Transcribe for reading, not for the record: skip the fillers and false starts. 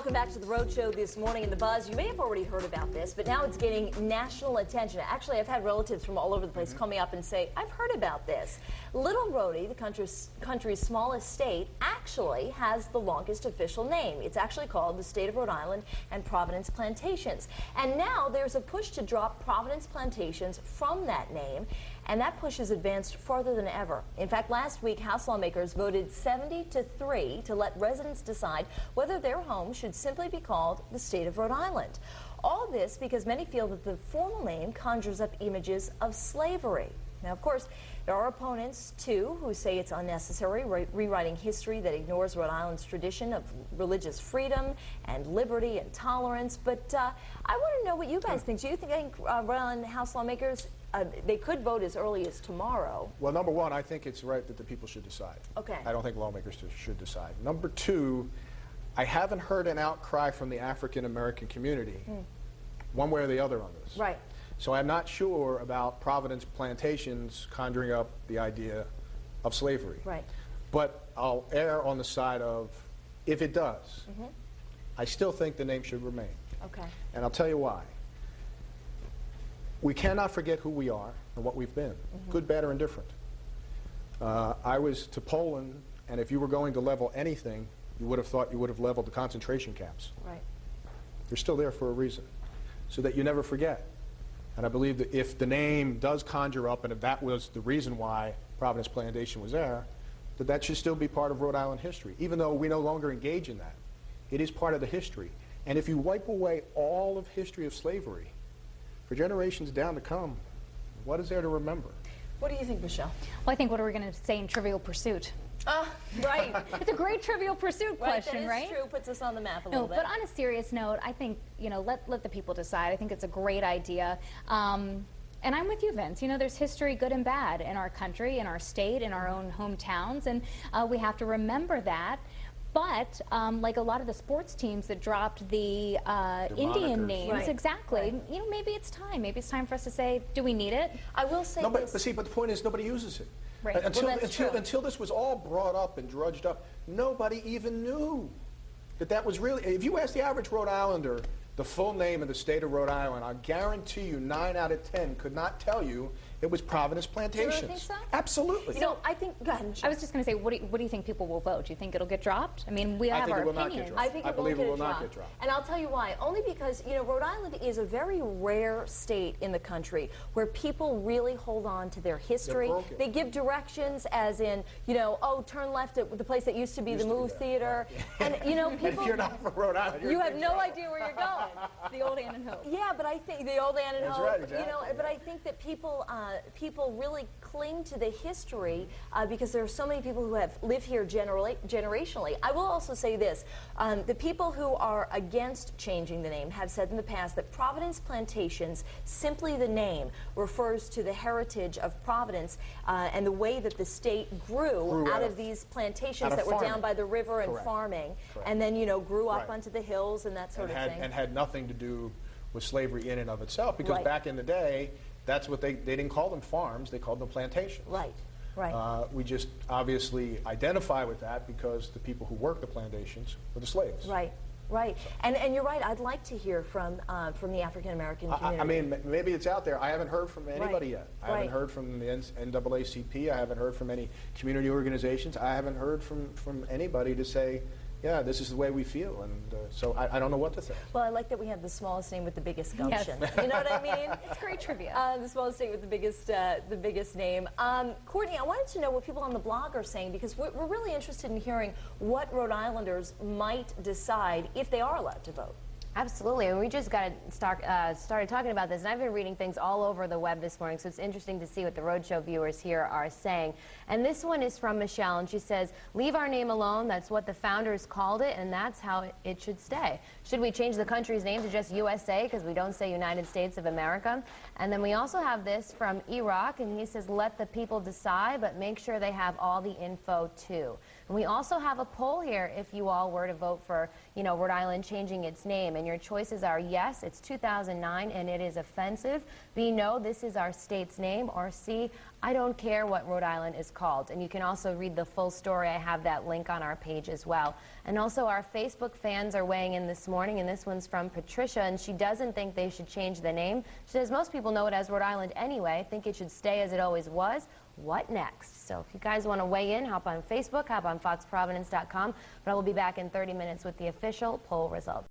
Welcome back to the Road Show this morning in the Buzz. You may have already heard about this, but now it's getting national attention. Actually, I've had relatives from all over the place call me up and say, I've heard about this. Little Rhodey, the country's smallest state, actually has the longest official name. It's actually called the State of Rhode Island and Providence Plantations. And now there's a push to drop Providence Plantations from that name, and that push has advanced farther than ever. In fact, last week, House lawmakers voted 70-3 to let residents decide whether their home should simply be called the State of Rhode Island. All this because many feel that the formal name conjures up images of slavery. Now, of course, there are opponents, too, who say it's unnecessary, rewriting history that ignores Rhode Island's tradition of religious freedom and liberty and tolerance. But I want to know what you guys think. Do you think Rhode Island House lawmakers, they could vote as early as tomorrow? Well, number one, I think it's right that the people should decide. Okay. I don't think lawmakers should decide. Number two, I haven't heard an outcry from the African-American community, one way or the other on this. Right. So I'm not sure about Providence Plantations conjuring up the idea of slavery. Right. But I'll err on the side of, if it does, I still think the name should remain. Okay. And I'll tell you why. We cannot forget who we are and what we've been, good, bad, or indifferent. I was to Poland, and if you were going to level anything, you would have thought you would have leveled the concentration camps. Right. They're still there for a reason, so that you never forget. And I believe that if the name does conjure up, and if that was the reason why Providence Plantation was there, that that should still be part of Rhode Island history. Even though we no longer engage in that, it is part of the history. And if you wipe away all of history of slavery, for generations down to come, what is there to remember? What do you think, Michelle? Well, I think what are we going to say in Trivial Pursuit? Right. It's a great Trivial Pursuit question, that is right? true. Puts us on the map a little bit. But on a serious note, I think, you know, let the people decide. I think it's a great idea. And I'm with you, Vince. You know, there's history, good and bad, in our country, in our state, in our own hometowns, and we have to remember that. But like a lot of the sports teams that dropped the Indian names, Right. exactly. Right. You know, maybe it's time. Maybe it's time for us to say, do we need it? I will say No, this. but see, but the point is nobody uses it. Right. Until this was all brought up and drudged up, nobody even knew that that was really. If you ask the average Rhode Islander the full name of the state of Rhode Island, I guarantee you 9 out of 10 could not tell you it was Providence Plantations. Do you really think so? Absolutely. You know, I think, go ahead, Michelle. I was just going to say, what do you think people will vote? Do you think it'll get dropped? I mean, we have our opinions. I think I it believe won't it will get not dropped. get dropped. And I'll tell you why. Only because, you know, Rhode Island is a very rare state in the country where people really hold on to their history. They give directions as in, you know, oh, turn left at the place that used to be the Move Theater. And, you know, people... And if you're not from Rhode Island, you have no idea where you're going. The old Ann and Hope. Yeah, but I think the old Ann and That's Hope, right, exactly. you know, but I think that people really cling to the history because there are so many people who have lived here generationally. I will also say this, the people who are against changing the name have said in the past that Providence Plantations, simply the name, refers to the heritage of Providence and the way that the state grew out of these plantations that were down by the river and farming, and then, you know, grew up onto the hills and that sort of thing. And had nothing to do with slavery in and of itself, because back in the day, that's what they didn't call them farms, they called them plantations. Right, right. We just obviously identify with that because the people who worked the plantations were the slaves. Right, right. And you're right, I'd like to hear from the African-American community. I mean, maybe it's out there. I haven't heard from anybody yet. I haven't heard from the NAACP. I haven't heard from any community organizations. I haven't heard from anybody to say, yeah, this is the way we feel, and so I don't know what to think. Well, I like that we have the smallest name with the biggest gumption. Yes. You know what I mean? It's great trivia. The smallest state with the biggest name. Courtney, I wanted to know what people on the blog are saying, because we're really interested in hearing what Rhode Islanders might decide if they are allowed to vote. Absolutely, and we just got started talking about this, and I've been reading things all over the web this morning, so it's interesting to see what the Roadshow viewers here are saying. And this one is from Michelle, and she says, leave our name alone, that's what the founders called it, and that's how it should stay. Should we change the country's name to just USA, because we don't say United States of America? And then we also have this from Iraq, and he says, let the people decide, but make sure they have all the info too. And we also have a poll here if you all were to vote for, you know, Rhode Island changing its name. And your choices are yes, it's 2009 and it is offensive. B, no, this is our state's name. Or C, I don't care what Rhode Island is called. And you can also read the full story. I have that link on our page as well. And also our Facebook fans are weighing in this morning, and this one's from Patricia, and she doesn't think they should change the name. She says most people know it as Rhode Island anyway. I think it should stay as it always was. What next? So if you guys want to weigh in, hop on Facebook, hop on foxprovidence.com. But I will be back in 30 minutes with the official poll results.